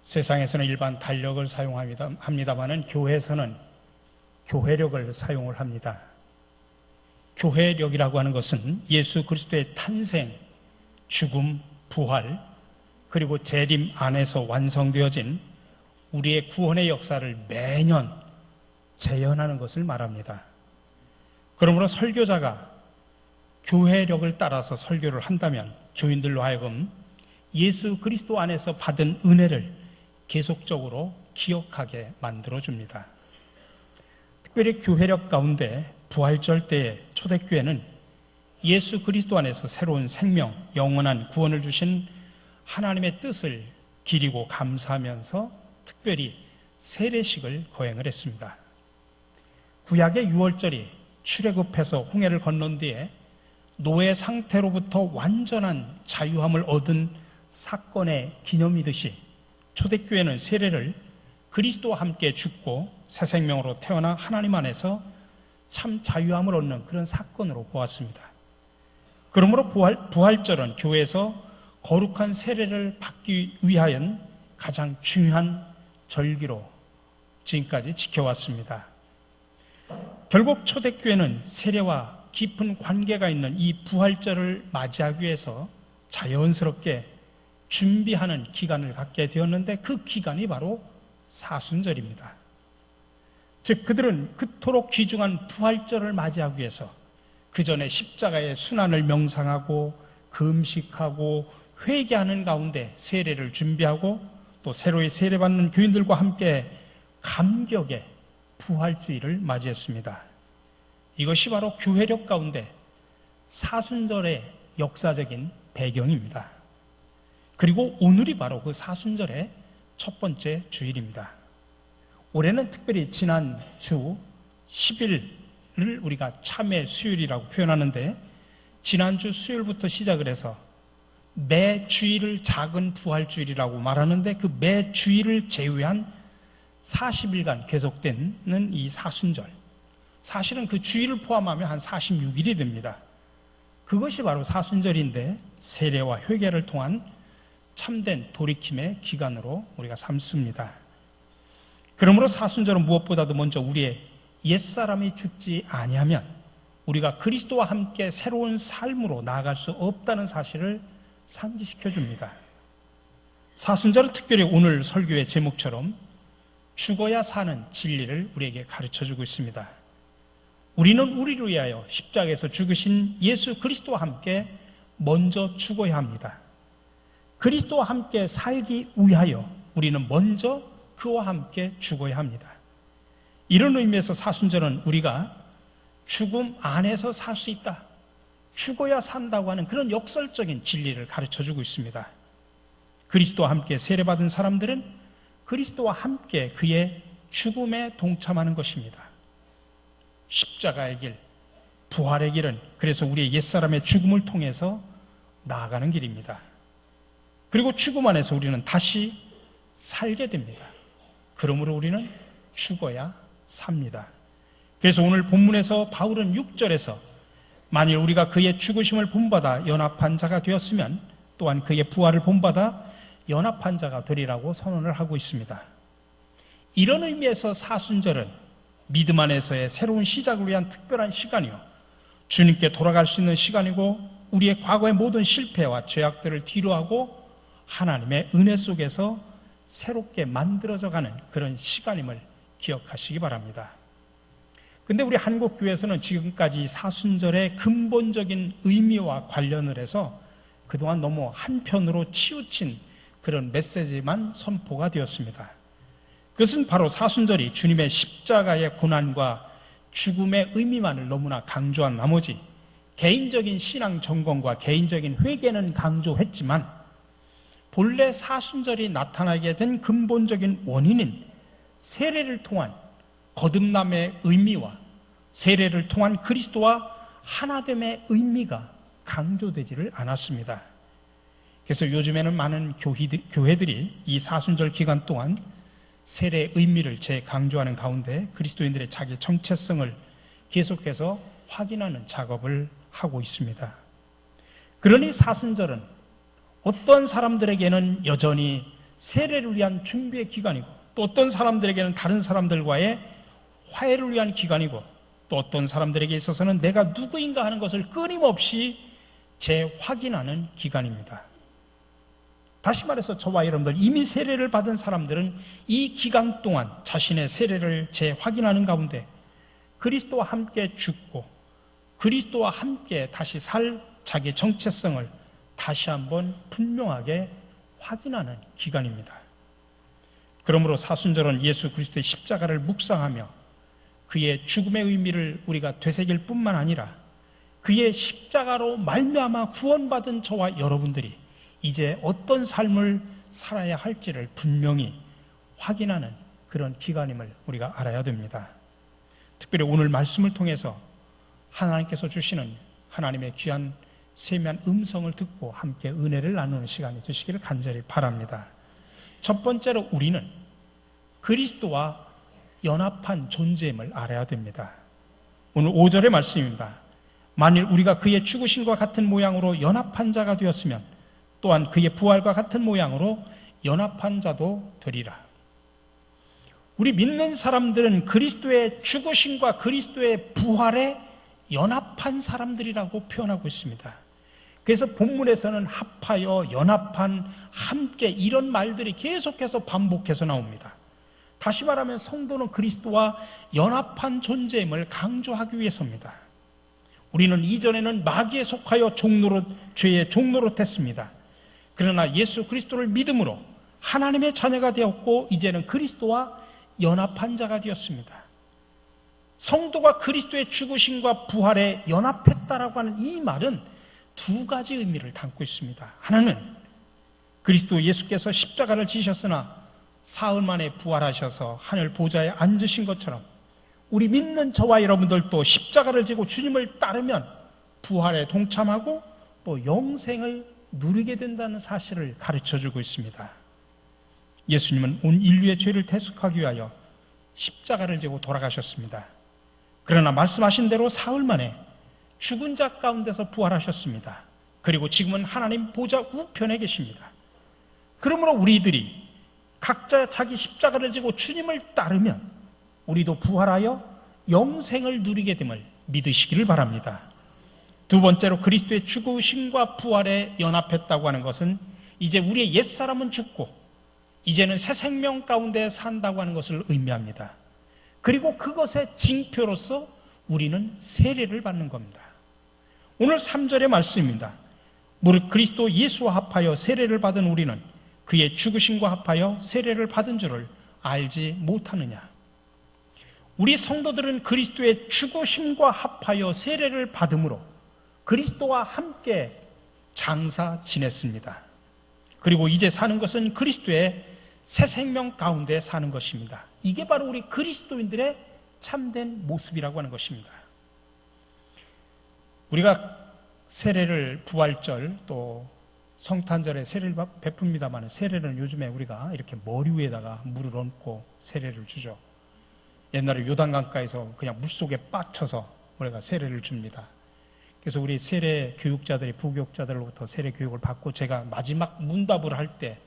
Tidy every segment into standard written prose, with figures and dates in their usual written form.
세상에서는 일반 달력을 사용합니다만은 교회에서는 교회력을 사용을 합니다. 교회력이라고 하는 것은 예수 그리스도의 탄생, 죽음, 부활, 그리고 재림 안에서 완성되어진 우리의 구원의 역사를 매년 재현하는 것을 말합니다. 그러므로 설교자가 교회력을 따라서 설교를 한다면 교인들로 하여금 예수 그리스도 안에서 받은 은혜를 계속적으로 기억하게 만들어줍니다. 특별히 교회력 가운데 부활절 때의 초대교회는 예수 그리스도 안에서 새로운 생명, 영원한 구원을 주신 하나님의 뜻을 기리고 감사하면서 특별히 세례식을 거행을 했습니다. 구약의 유월절이 출애굽해서 홍해를 건넌 뒤에 노예 상태로부터 완전한 자유함을 얻은 사건의 기념이듯이 초대교회는 세례를 그리스도와 함께 죽고 새 생명으로 태어나 하나님 안에서 참 자유함을 얻는 그런 사건으로 보았습니다. 그러므로 부활절은 교회에서 거룩한 세례를 받기 위하여 가장 중요한 절기로 지금까지 지켜왔습니다. 결국 초대교회는 세례와 깊은 관계가 있는 이 부활절을 맞이하기 위해서 자연스럽게 준비하는 기간을 갖게 되었는데 그 기간이 바로 사순절입니다. 즉 그들은 그토록 귀중한 부활절을 맞이하기 위해서 그 전에 십자가의 순환을 명상하고 금식하고 회개하는 가운데 세례를 준비하고 또 새로이 세례받는 교인들과 함께 감격의 부활주의를 맞이했습니다. 이것이 바로 교회력 가운데 사순절의 역사적인 배경입니다. 그리고 오늘이 바로 그 사순절의 첫 번째 주일입니다. 올해는 특별히 지난 주 10일을 우리가 참회 수요일이라고 표현하는데 지난주 수요일부터 시작을 해서 매 주일을 작은 부활주일이라고 말하는데 그 매 주일을 제외한 40일간 계속되는 이 사순절, 사실은 그 주일을 포함하면 한 46일이 됩니다. 그것이 바로 사순절인데 세례와 회개를 통한 참된 돌이킴의 기간으로 우리가 삼습니다. 그러므로 사순절은 무엇보다도 먼저 우리의 옛사람이 죽지 아니하면 우리가 그리스도와 함께 새로운 삶으로 나아갈 수 없다는 사실을 상기시켜 줍니다. 사순절은 특별히 오늘 설교의 제목처럼 죽어야 사는 진리를 우리에게 가르쳐주고 있습니다. 우리는 우리를 위하여 십자가에서 죽으신 예수 그리스도와 함께 먼저 죽어야 합니다. 그리스도와 함께 살기 위하여 우리는 먼저 그와 함께 죽어야 합니다. 이런 의미에서 사순절은 우리가 죽음 안에서 살 수 있다, 죽어야 산다고 하는 그런 역설적인 진리를 가르쳐주고 있습니다. 그리스도와 함께 세례받은 사람들은 그리스도와 함께 그의 죽음에 동참하는 것입니다. 십자가의 길, 부활의 길은 그래서 우리의 옛사람의 죽음을 통해서 나아가는 길입니다. 그리고 죽음 안에서 우리는 다시 살게 됩니다. 그러므로 우리는 죽어야 삽니다. 그래서 오늘 본문에서 바울은 6절에서 만일 우리가 그의 죽으심을 본받아 연합한 자가 되었으면 또한 그의 부활을 본받아 연합한 자가 되리라고 선언을 하고 있습니다. 이런 의미에서 사순절은 믿음 안에서의 새로운 시작을 위한 특별한 시간이요, 주님께 돌아갈 수 있는 시간이고 우리의 과거의 모든 실패와 죄악들을 뒤로하고 하나님의 은혜 속에서 새롭게 만들어져가는 그런 시간임을 기억하시기 바랍니다. 근데 우리 한국교회에서는 지금까지 사순절의 근본적인 의미와 관련을 해서 그동안 너무 한편으로 치우친 그런 메시지만 선포가 되었습니다. 그것은 바로 사순절이 주님의 십자가의 고난과 죽음의 의미만을 너무나 강조한 나머지 개인적인 신앙 점검과 개인적인 회개는 강조했지만 본래 사순절이 나타나게 된 근본적인 원인인 세례를 통한 거듭남의 의미와 세례를 통한 그리스도와 하나됨의 의미가 강조되지를 않았습니다. 그래서 요즘에는 많은 교회들이 이 사순절 기간 동안 세례의 의미를 재강조하는 가운데 그리스도인들의 자기 정체성을 계속해서 확인하는 작업을 하고 있습니다. 그러니 사순절은 어떤 사람들에게는 여전히 세례를 위한 준비의 기간이고, 또 어떤 사람들에게는 다른 사람들과의 화해를 위한 기간이고, 또 어떤 사람들에게 있어서는 내가 누구인가 하는 것을 끊임없이 재확인하는 기간입니다. 다시 말해서 저와 여러분들, 이미 세례를 받은 사람들은 이 기간 동안 자신의 세례를 재확인하는 가운데 그리스도와 함께 죽고 그리스도와 함께 다시 살 자기의 정체성을 다시 한번 분명하게 확인하는 기간입니다. 그러므로 사순절은 예수 그리스도의 십자가를 묵상하며 그의 죽음의 의미를 우리가 되새길 뿐만 아니라 그의 십자가로 말미암아 구원받은 저와 여러분들이 이제 어떤 삶을 살아야 할지를 분명히 확인하는 그런 기간임을 우리가 알아야 됩니다. 특별히 오늘 말씀을 통해서 하나님께서 주시는 하나님의 귀한 세미한 음성을 듣고 함께 은혜를 나누는 시간이 되시기를 간절히 바랍니다. 첫 번째로 우리는 그리스도와 연합한 존재임을 알아야 됩니다. 오늘 5절의 말씀입니다. 만일 우리가 그의 죽으심과 같은 모양으로 연합한 자가 되었으면 또한 그의 부활과 같은 모양으로 연합한 자도 되리라. 우리 믿는 사람들은 그리스도의 죽으심과 그리스도의 부활에 연합한 사람들이라고 표현하고 있습니다. 그래서 본문에서는 합하여, 연합한, 함께 이런 말들이 계속해서 반복해서 나옵니다. 다시 말하면 성도는 그리스도와 연합한 존재임을 강조하기 위해서입니다. 우리는 이전에는 마귀에 속하여 죄의 종노릇했습니다. 그러나 예수 그리스도를 믿음으로 하나님의 자녀가 되었고 이제는 그리스도와 연합한 자가 되었습니다. 성도가 그리스도의 죽으심과 부활에 연합했다라고 하는 이 말은 두 가지 의미를 담고 있습니다. 하나는 그리스도 예수께서 십자가를 지셨으나 사흘 만에 부활하셔서 하늘 보좌에 앉으신 것처럼 우리 믿는 저와 여러분들도 십자가를 지고 주님을 따르면 부활에 동참하고 또 영생을 누리게 된다는 사실을 가르쳐주고 있습니다. 예수님은 온 인류의 죄를 대속하기 위하여 십자가를 지고 돌아가셨습니다. 그러나 말씀하신 대로 사흘 만에 죽은 자 가운데서 부활하셨습니다. 그리고 지금은 하나님 보좌 우편에 계십니다. 그러므로 우리들이 각자 자기 십자가를 지고 주님을 따르면 우리도 부활하여 영생을 누리게 됨을 믿으시기를 바랍니다. 두 번째로 그리스도의 죽으심과 부활에 연합했다고 하는 것은 이제 우리의 옛사람은 죽고 이제는 새 생명 가운데 산다고 하는 것을 의미합니다. 그리고 그것의 징표로서 우리는 세례를 받는 겁니다. 오늘 3절의 말씀입니다. 무릇 그리스도 예수와 합하여 세례를 받은 우리는 그의 죽으심과 합하여 세례를 받은 줄을 알지 못하느냐. 우리 성도들은 그리스도의 죽으심과 합하여 세례를 받음으로 그리스도와 함께 장사 지냈습니다. 그리고 이제 사는 것은 그리스도의 새 생명 가운데 사는 것입니다. 이게 바로 우리 그리스도인들의 참된 모습이라고 하는 것입니다. 우리가 세례를 부활절 또 성탄절에 세례를 베풉니다만 세례는 요즘에 우리가 이렇게 머리 위에다가 물을 얹고 세례를 주죠. 옛날에 요단강가에서 그냥 물속에 빠쳐서 우리가 세례를 줍니다. 그래서 우리 세례 교육자들이 부교육자들로부터 세례 교육을 받고 제가 마지막 문답을 할 때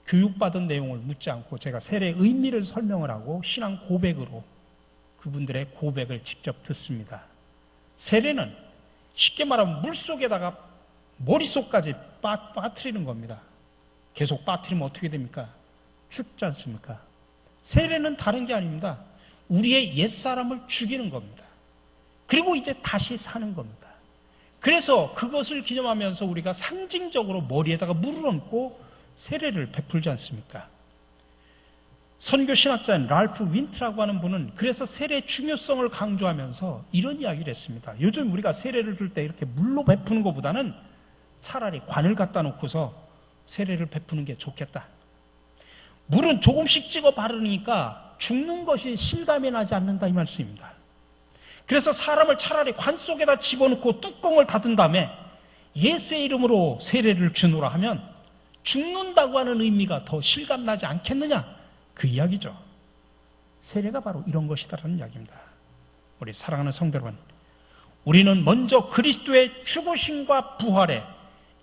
교육받은 내용을 묻지 않고 제가 세례의 의미를 설명을 하고 신앙 고백으로 그분들의 고백을 직접 듣습니다. 세례는 쉽게 말하면 물속에다가 머릿속까지 빠뜨리는 겁니다. 계속 빠뜨리면 어떻게 됩니까? 죽지 않습니까? 세례는 다른 게 아닙니다. 우리의 옛사람을 죽이는 겁니다. 그리고 이제 다시 사는 겁니다. 그래서 그것을 기념하면서 우리가 상징적으로 머리에다가 물을 얹고 세례를 베풀지 않습니까? 선교 신학자인 랄프 윈트라고 하는 분은 그래서 세례의 중요성을 강조하면서 이런 이야기를 했습니다. 요즘 우리가 세례를 줄 때 이렇게 물로 베푸는 것보다는 차라리 관을 갖다 놓고서 세례를 베푸는 게 좋겠다. 물은 조금씩 찍어 바르니까 죽는 것이 실감이 나지 않는다 이 말씀입니다. 그래서 사람을 차라리 관 속에다 집어넣고 뚜껑을 닫은 다음에 예수의 이름으로 세례를 주노라 하면 죽는다고 하는 의미가 더 실감나지 않겠느냐, 그 이야기죠. 세례가 바로 이런 것이다라는 이야기입니다. 우리 사랑하는 성도 여러분, 우리는 먼저 그리스도의 죽으심과 부활에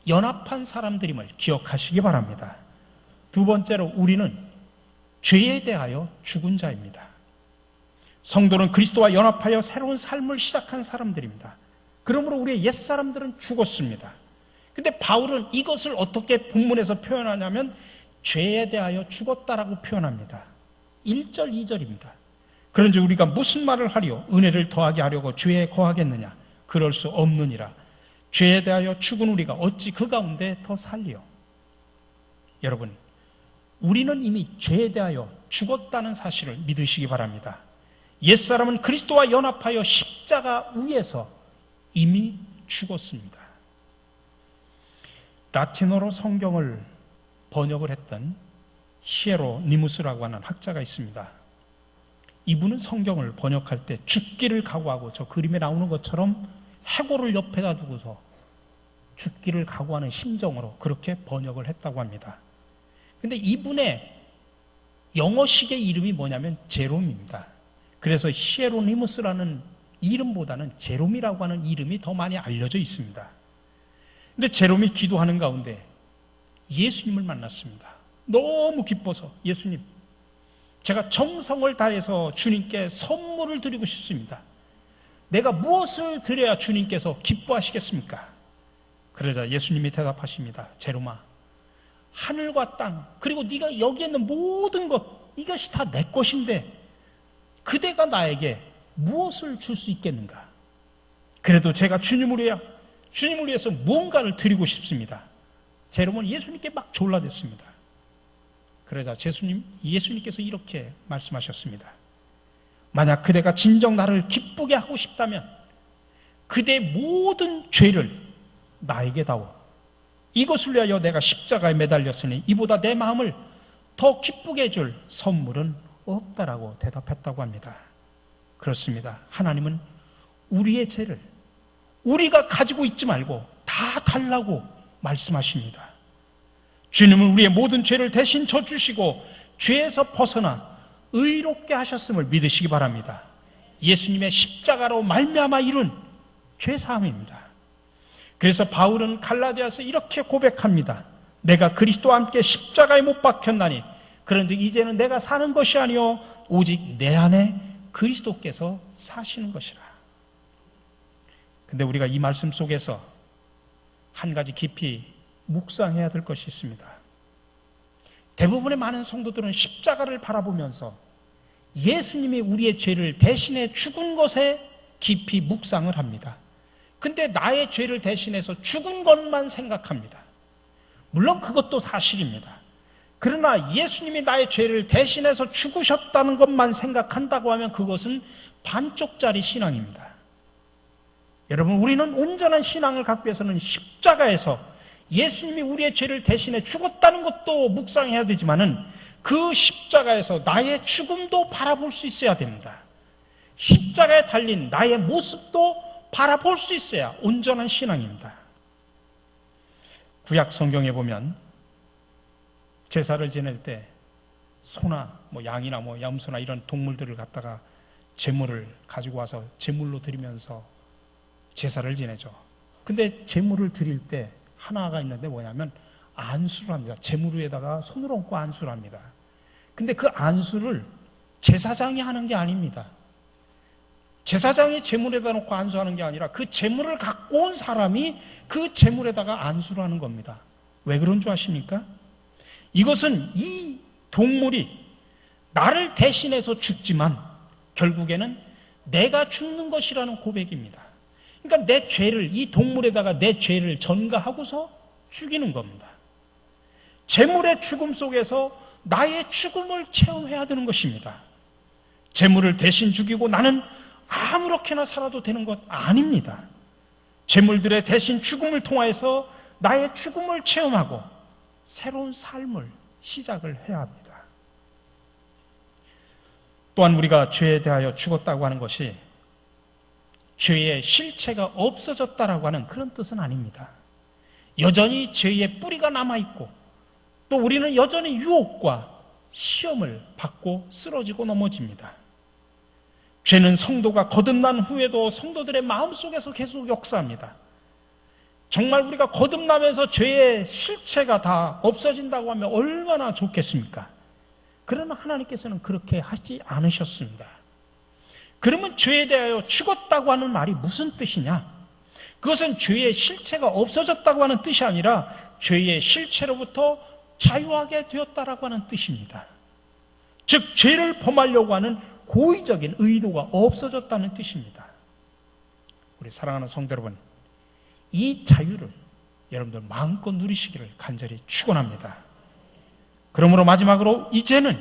연합한 사람들임을 기억하시기 바랍니다. 두 번째로 우리는 죄에 대하여 죽은 자입니다. 성도는 그리스도와 연합하여 새로운 삶을 시작한 사람들입니다. 그러므로 우리의 옛사람들은 죽었습니다. 근데 바울은 이것을 어떻게 본문에서 표현하냐면 죄에 대하여 죽었다라고 표현합니다. 1절, 2절입니다. 그런즉 우리가 무슨 말을 하리요? 은혜를 더하게 하려고 죄에 거하겠느냐? 그럴 수 없느니라. 죄에 대하여 죽은 우리가 어찌 그 가운데 더 살리요? 여러분, 우리는 이미 죄에 대하여 죽었다는 사실을 믿으시기 바랍니다. 옛사람은 그리스도와 연합하여 십자가 위에서 이미 죽었습니다. 라틴어로 성경을 번역을 했던 히에로니무스라고 하는 학자가 있습니다. 이분은 성경을 번역할 때 죽기를 각오하고, 저 그림에 나오는 것처럼 해골을 옆에다 두고서 죽기를 각오하는 심정으로 그렇게 번역을 했다고 합니다. 근데 이분의 영어식의 이름이 뭐냐면 제롬입니다. 그래서 히에로니무스라는 이름보다는 제롬이라고 하는 이름이 더 많이 알려져 있습니다. 근데 제롬이 기도하는 가운데 예수님을 만났습니다. 너무 기뻐서, 예수님, 제가 정성을 다해서 주님께 선물을 드리고 싶습니다. 내가 무엇을 드려야 주님께서 기뻐하시겠습니까? 그러자 예수님이 대답하십니다. 제롬아, 하늘과 땅, 그리고 네가 여기에 있는 모든 것, 이것이 다 내 것인데 그대가 나에게 무엇을 줄 수 있겠는가? 그래도 제가 주님을 위해서 무언가를 드리고 싶습니다. 제롬은 예수님께 막 졸라댔습니다. 그러자 예수님께서 이렇게 말씀하셨습니다. 만약 그대가 진정 나를 기쁘게 하고 싶다면 그대의 모든 죄를 나에게 다오. 이것을 위하여 내가 십자가에 매달렸으니 이보다 내 마음을 더 기쁘게 해줄 선물은 없다라고 대답했다고 합니다. 그렇습니다. 하나님은 우리의 죄를 우리가 가지고 있지 말고 다 달라고 말씀하십니다. 주님은 우리의 모든 죄를 대신 져주시고 죄에서 벗어나 의롭게 하셨음을 믿으시기 바랍니다. 예수님의 십자가로 말미암아 이룬 죄사함입니다. 그래서 바울은 갈라디아서 이렇게 고백합니다. 내가 그리스도와 함께 십자가에 못 박혔나니 그런즉 이제는 내가 사는 것이 아니요 오직 내 안에 그리스도께서 사시는 것이라. 근데 우리가 이 말씀 속에서 한 가지 깊이 묵상해야 될 것이 있습니다. 대부분의 많은 성도들은 십자가를 바라보면서 예수님이 우리의 죄를 대신해 죽은 것에 깊이 묵상을 합니다. 근데 나의 죄를 대신해서 죽은 것만 생각합니다. 물론 그것도 사실입니다. 그러나 예수님이 나의 죄를 대신해서 죽으셨다는 것만 생각한다고 하면 그것은 반쪽짜리 신앙입니다. 여러분, 우리는 온전한 신앙을 갖기 위해서는 십자가에서 예수님이 우리의 죄를 대신해 죽었다는 것도 묵상해야 되지만은 그 십자가에서 나의 죽음도 바라볼 수 있어야 됩니다. 십자가에 달린 나의 모습도 바라볼 수 있어야 온전한 신앙입니다. 구약 성경에 보면 제사를 지낼 때 소나 양이나 염소나 이런 동물들을 갖다가 제물을 가지고 와서 제물로 드리면서 제사를 지내죠. 근데 제물을 드릴 때 하나가 있는데 뭐냐면 안수를 합니다. 제물 위에다가 손을 얹고 안수를 합니다. 근데 그 안수를 제사장이 하는 게 아닙니다. 제사장이 제물에다 놓고 안수하는 게 아니라 그 제물을 갖고 온 사람이 그 제물에다가 안수를 하는 겁니다. 왜 그런 줄 아십니까? 이것은 이 동물이 나를 대신해서 죽지만 결국에는 내가 죽는 것이라는 고백입니다. 그러니까 내 죄를, 이 동물에다가 내 죄를 전가하고서 죽이는 겁니다. 제물의 죽음 속에서 나의 죽음을 체험해야 되는 것입니다. 제물을 대신 죽이고 나는 아무렇게나 살아도 되는 것 아닙니다. 제물들의 대신 죽음을 통하여서 나의 죽음을 체험하고 새로운 삶을 시작을 해야 합니다. 또한 우리가 죄에 대하여 죽었다고 하는 것이 죄의 실체가 없어졌다라고 하는 그런 뜻은 아닙니다. 여전히 죄의 뿌리가 남아있고 또 우리는 여전히 유혹과 시험을 받고 쓰러지고 넘어집니다. 죄는 성도가 거듭난 후에도 성도들의 마음속에서 계속 역사합니다. 정말 우리가 거듭나면서 죄의 실체가 다 없어진다고 하면 얼마나 좋겠습니까? 그러나 하나님께서는 그렇게 하지 않으셨습니다. 그러면 죄에 대하여 죽었다고 하는 말이 무슨 뜻이냐? 그것은 죄의 실체가 없어졌다고 하는 뜻이 아니라 죄의 실체로부터 자유하게 되었다라고 하는 뜻입니다. 즉 죄를 범하려고 하는 고의적인 의도가 없어졌다는 뜻입니다. 우리 사랑하는 성도 여러분, 이 자유를 여러분들 마음껏 누리시기를 간절히 축원합니다. 그러므로 마지막으로 이제는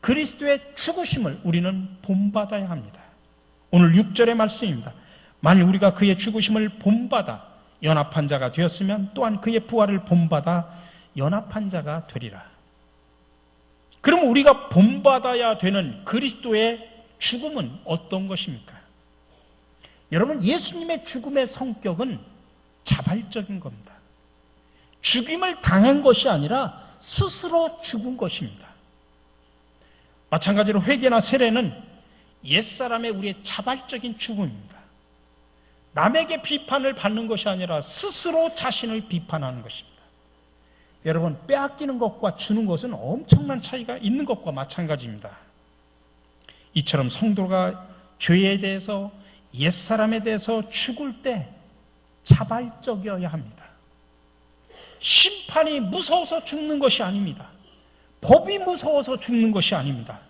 그리스도의 죽으심을 우리는 본받아야 합니다. 오늘 6절의 말씀입니다. 만일 우리가 그의 죽으심을 본받아 연합한 자가 되었으면 또한 그의 부활을 본받아 연합한 자가 되리라. 그럼 우리가 본받아야 되는 그리스도의 죽음은 어떤 것입니까? 여러분, 예수님의 죽음의 성격은 자발적인 겁니다. 죽임을 당한 것이 아니라 스스로 죽은 것입니다. 마찬가지로 회개나 세례는 옛사람의 우리의 자발적인 죽음입니다. 남에게 비판을 받는 것이 아니라 스스로 자신을 비판하는 것입니다. 여러분, 빼앗기는 것과 주는 것은 엄청난 차이가 있는 것과 마찬가지입니다. 이처럼 성도가 죄에 대해서, 옛사람에 대해서 죽을 때 자발적이어야 합니다. 심판이 무서워서 죽는 것이 아닙니다. 법이 무서워서 죽는 것이 아닙니다.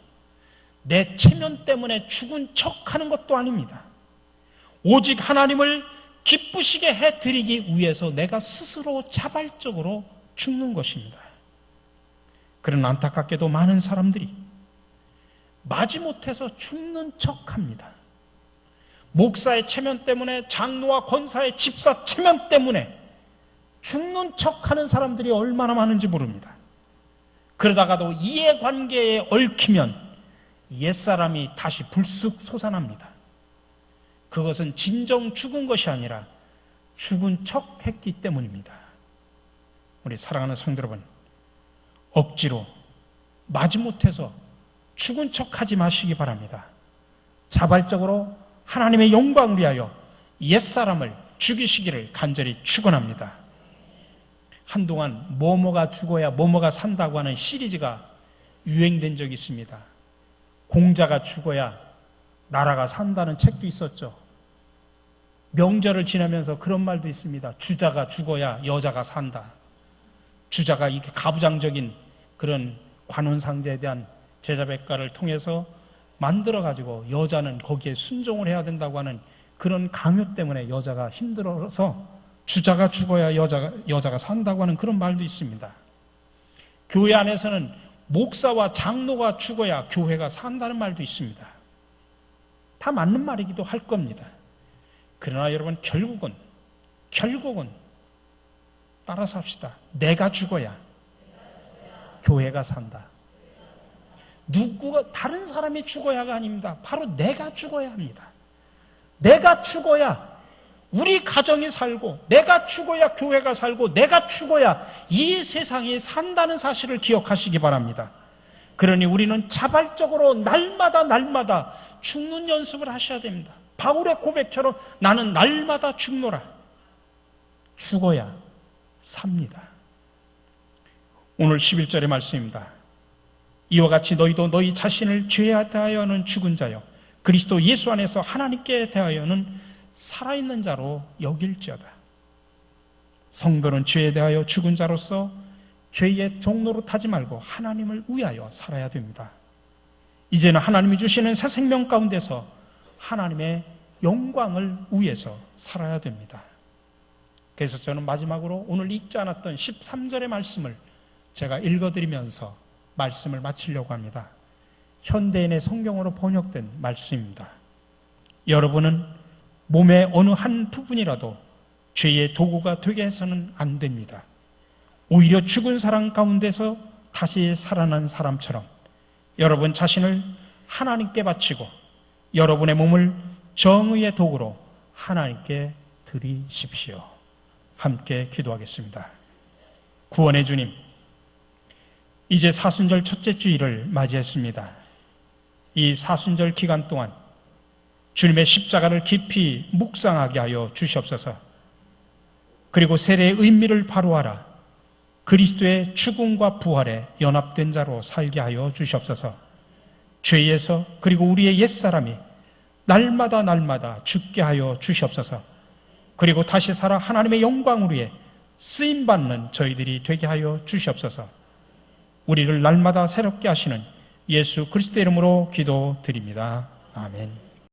내 체면 때문에 죽은 척하는 것도 아닙니다. 오직 하나님을 기쁘시게 해드리기 위해서 내가 스스로 자발적으로 죽는 것입니다. 그러나 안타깝게도 많은 사람들이 마지못해서 죽는 척합니다. 목사의 체면 때문에, 장로와 권사의 집사 체면 때문에 죽는 척하는 사람들이 얼마나 많은지 모릅니다. 그러다가도 이해관계에 얽히면 옛사람이 다시 불쑥 솟아납니다. 그것은 진정 죽은 것이 아니라 죽은 척 했기 때문입니다. 우리 사랑하는 성도 여러분, 억지로 마지못해서 죽은 척 하지 마시기 바랍니다. 자발적으로 하나님의 영광을 위하여 옛사람을 죽이시기를 간절히 축원합니다. 한동안 뭐뭐가 죽어야 뭐뭐가 산다고 하는 시리즈가 유행된 적이 있습니다. 공자가 죽어야 나라가 산다는 책도 있었죠. 명절을 지나면서 그런 말도 있습니다. 주자가 죽어야 여자가 산다. 주자가 이렇게 가부장적인 그런 관훈상제에 대한 제자백과를 통해서 만들어가지고 여자는 거기에 순종을 해야 된다고 하는 그런 강요 때문에 여자가 힘들어서 주자가 죽어야 여자가 산다고 하는 그런 말도 있습니다. 교회 안에서는 목사와 장로가 죽어야 교회가 산다는 말도 있습니다. 다 맞는 말이기도 할 겁니다. 그러나 여러분, 결국은 따라서 합시다. 내가 죽어야 교회가 산다. 누구가, 다른 사람이 죽어야가 아닙니다. 바로 내가 죽어야 합니다. 내가 죽어야 우리 가정이 살고, 내가 죽어야 교회가 살고, 내가 죽어야 이 세상이 산다는 사실을 기억하시기 바랍니다. 그러니 우리는 자발적으로 날마다 죽는 연습을 하셔야 됩니다. 바울의 고백처럼 나는 날마다 죽노라. 죽어야 삽니다. 오늘 11절의 말씀입니다. 이와 같이 너희도 너희 자신을 죄에 대하여는 죽은 자요 그리스도 예수 안에서 하나님께 대하여는 살아있는 자로 여길지어다. 성도는 죄에 대하여 죽은 자로서 죄의 종로로 타지 말고 하나님을 위하여 살아야 됩니다. 이제는 하나님이 주시는 새 생명 가운데서 하나님의 영광을 위해서 살아야 됩니다. 그래서 저는 마지막으로 오늘 읽지 않았던 13절의 말씀을 제가 읽어드리면서 말씀을 마치려고 합니다. 현대인의 성경으로 번역된 말씀입니다. 여러분은 몸의 어느 한 부분이라도 죄의 도구가 되게 해서는 안 됩니다. 오히려 죽은 사람 가운데서 다시 살아난 사람처럼 여러분 자신을 하나님께 바치고 여러분의 몸을 정의의 도구로 하나님께 드리십시오. 함께 기도하겠습니다. 구원의 주님, 이제 사순절 첫째 주일을 맞이했습니다. 이 사순절 기간 동안 주님의 십자가를 깊이 묵상하게 하여 주시옵소서. 그리고 세례의 의미를 바로하라. 그리스도의 죽음과 부활에 연합된 자로 살게 하여 주시옵소서. 죄에서 그리고 우리의 옛사람이 날마다 죽게 하여 주시옵소서. 그리고 다시 살아 하나님의 영광을 위해 쓰임받는 저희들이 되게 하여 주시옵소서. 우리를 날마다 새롭게 하시는 예수 그리스도의 이름으로 기도드립니다. 아멘.